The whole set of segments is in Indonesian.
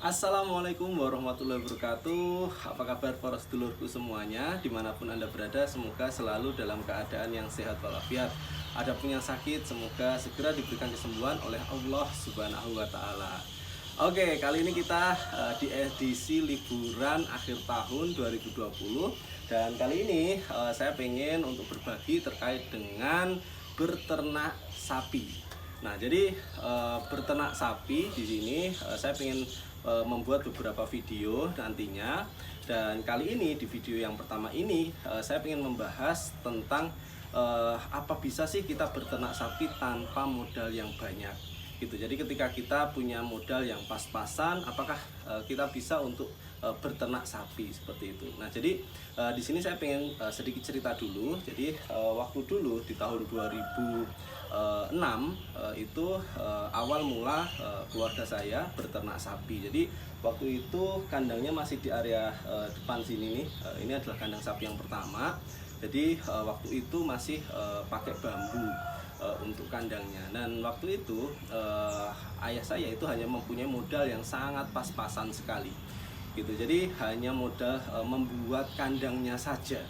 Assalamualaikum warahmatullahi wabarakatuh. Apa kabar para sedulurku semuanya, dimanapun Anda berada, semoga selalu dalam keadaan yang sehat walafiat. Adapun yang sakit, semoga segera diberikan kesembuhan oleh Allah Subhanahu wa Ta'ala. Oke, kali ini kita di edisi liburan akhir tahun 2020. Dan kali ini saya pengen untuk berbagi terkait dengan berternak sapi. Nah, jadi berternak sapi di sini saya pengen membuat beberapa video nantinya. Dan kali ini di video yang pertama ini saya ingin membahas tentang apa bisa sih kita berternak sapi tanpa modal yang banyak gitu. Jadi ketika kita punya modal yang pas-pasan, apakah kita bisa untuk berternak sapi seperti itu. Nah, jadi di sini saya pengen sedikit cerita dulu. Jadi waktu dulu di tahun 2006 itu awal mula keluarga saya berternak sapi. Jadi waktu itu kandangnya masih di area depan sini nih. Ini adalah kandang sapi yang pertama. Jadi waktu itu masih pakai bambu untuk kandangnya. Dan waktu itu ayah saya itu hanya mempunyai modal yang sangat pas-pasan sekali gitu. Jadi hanya modal membuat kandangnya saja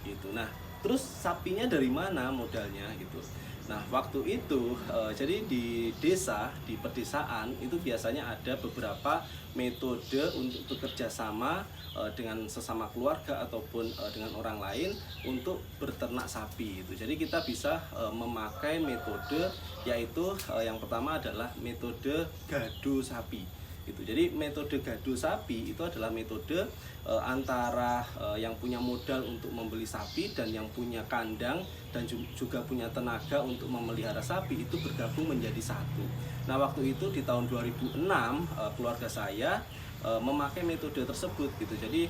gitu. Nah, terus sapinya dari mana modalnya gitu. Nah, waktu itu jadi di desa, di pedesaan itu biasanya ada beberapa metode untuk bekerja sama dengan sesama keluarga ataupun dengan orang lain untuk berternak sapi itu. Jadi kita bisa memakai metode, yaitu yang pertama adalah metode gado sapi gitu. Jadi metode gado sapi itu adalah metode antara yang punya modal untuk membeli sapi dan yang punya kandang dan juga punya tenaga untuk memelihara sapi itu bergabung menjadi satu. Nah, waktu itu di tahun 2006 keluarga saya memakai metode tersebut gitu. Jadi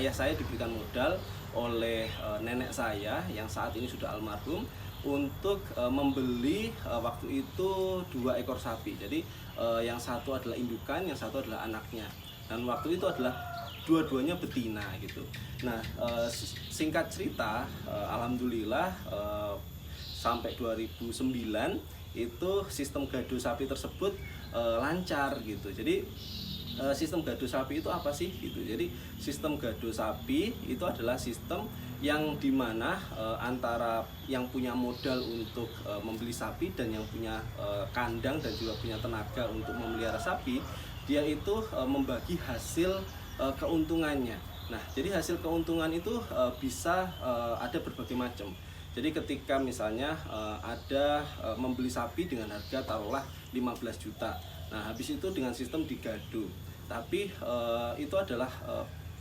ayah saya diberikan modal oleh nenek saya yang saat ini sudah almarhum untuk membeli waktu itu 2 ekor sapi. Jadi yang satu adalah indukan, yang satu adalah anaknya. Dan waktu itu adalah dua-duanya betina gitu. Nah, singkat cerita, alhamdulillah sampai 2009 itu sistem gado sapi tersebut lancar gitu. Jadi sistem gado sapi itu apa sih gitu. Jadi sistem gado sapi itu adalah sistem yang dimana antara yang punya modal untuk membeli sapi dan yang punya kandang dan juga punya tenaga untuk memelihara sapi, dia itu membagi hasil keuntungannya. Nah, jadi hasil keuntungan itu bisa ada berbagai macam. Jadi ketika misalnya ada membeli sapi dengan harga taruhlah 15 juta. Nah, habis itu dengan sistem digado. Tapi itu adalah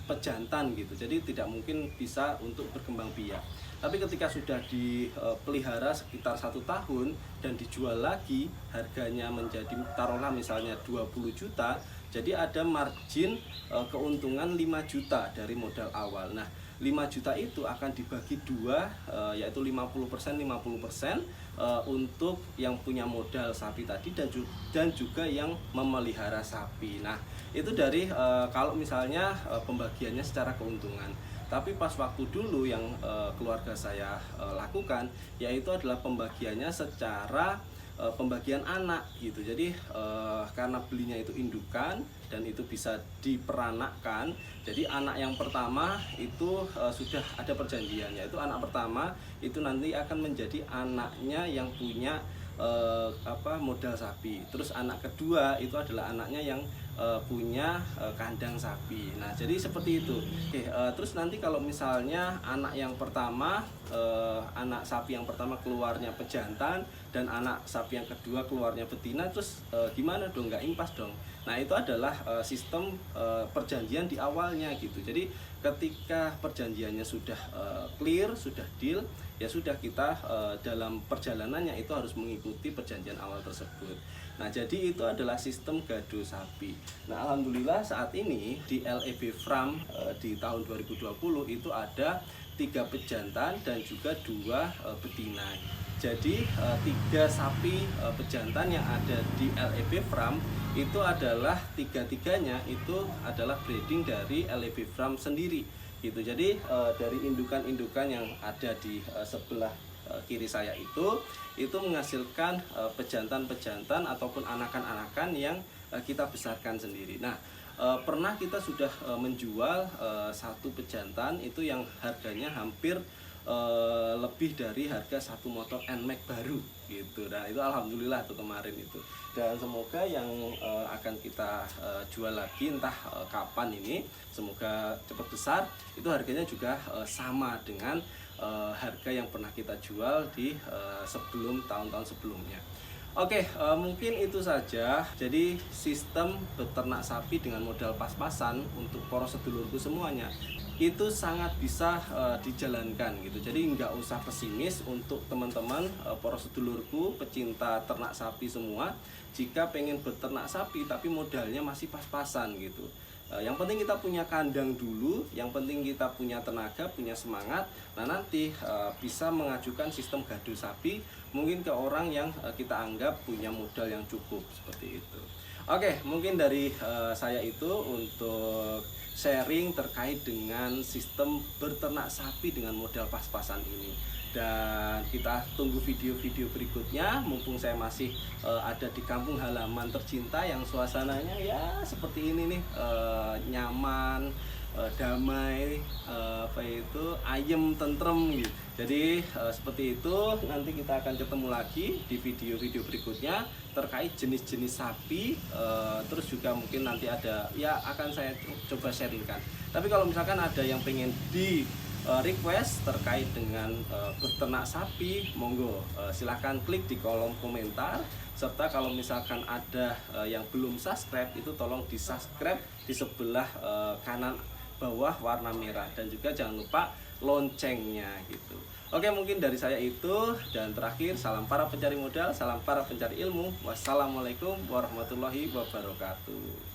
pejantan gitu, jadi tidak mungkin bisa untuk berkembang biak. Tapi ketika sudah dipelihara sekitar 1 tahun dan dijual lagi, harganya menjadi taruhlah misalnya 20 juta, jadi ada margin keuntungan 5 juta dari modal awal. Nah, 5 juta itu akan dibagi 2, yaitu 50% 50% untuk yang punya modal sapi tadi dan juga yang memelihara sapi. Nah, itu dari kalau misalnya pembagiannya secara keuntungan. Tapi pas waktu dulu yang keluarga saya lakukan, yaitu adalah pembagiannya secara pembagian anak gitu. Jadi karena belinya itu indukan dan itu bisa diperanakkan. Jadi anak yang pertama itu sudah ada perjanjian, yaitu anak pertama itu nanti akan menjadi anaknya yang punya modal sapi. Terus anak kedua itu adalah anaknya yang punya kandang sapi. Nah, jadi seperti itu. Oke, terus nanti kalau misalnya anak yang pertama, anak sapi yang pertama keluarnya pejantan dan anak sapi yang kedua keluarnya betina, terus gimana dong? Nggak impas dong. Nah, itu adalah sistem perjanjian di awalnya gitu. Jadi ketika perjanjiannya sudah clear, sudah deal, ya sudah, kita dalam perjalanannya itu harus mengikuti perjanjian awal tersebut. Nah, jadi itu adalah sistem gado sapi. Nah, alhamdulillah saat ini di LEB Farm di tahun 2020 itu ada 3 pejantan dan juga 2 betina. Jadi 3 sapi pejantan yang ada di LEB Farm itu adalah 3-tiganya itu adalah breeding dari LEB Farm sendiri gitu. Jadi dari indukan-indukan yang ada di sebelah kiri saya itu menghasilkan pejantan-pejantan ataupun anakan-anakan yang kita besarkan sendiri. Nah, pernah kita sudah menjual satu pejantan itu yang harganya hampir lebih dari harga satu motor NMAX baru gitu. Nah itu alhamdulillah tuh kemarin itu, dan semoga yang akan kita jual lagi entah kapan ini, semoga cepat besar, itu harganya juga sama dengan harga yang pernah kita jual di sebelum tahun-tahun sebelumnya. Oke, mungkin itu saja. Jadi sistem beternak sapi dengan modal pas-pasan untuk poros sedulurku semuanya itu sangat bisa dijalankan gitu. Jadi nggak usah pesimis untuk teman-teman poros sedulurku pecinta ternak sapi semua. Jika pengen beternak sapi tapi modalnya masih pas-pasan gitu. Yang penting kita punya kandang dulu, yang penting kita punya tenaga, punya semangat. Nah nanti bisa mengajukan sistem gado sapi mungkin ke orang yang kita anggap punya modal yang cukup seperti itu. Oke, mungkin dari saya itu untuk sharing terkait dengan sistem beternak sapi dengan modal pas-pasan ini. Dan kita tunggu video-video berikutnya, mumpung saya masih ada di kampung halaman tercinta yang suasananya ya seperti ini nih, nyaman, damai, ayem, tentrem gitu. Jadi seperti itu, nanti kita akan ketemu lagi di video-video berikutnya terkait jenis-jenis sapi, terus juga mungkin nanti ada ya akan saya coba sharingkan. Tapi kalau misalkan ada yang pengen di request terkait dengan beternak sapi, monggo silahkan klik di kolom komentar, serta kalau misalkan ada yang belum subscribe itu tolong di subscribe di sebelah kanan bawah warna merah, dan juga jangan lupa loncengnya gitu. Oke, mungkin dari saya itu, dan terakhir salam para pencari modal, salam para pencari ilmu. Wassalamualaikum warahmatullahi wabarakatuh.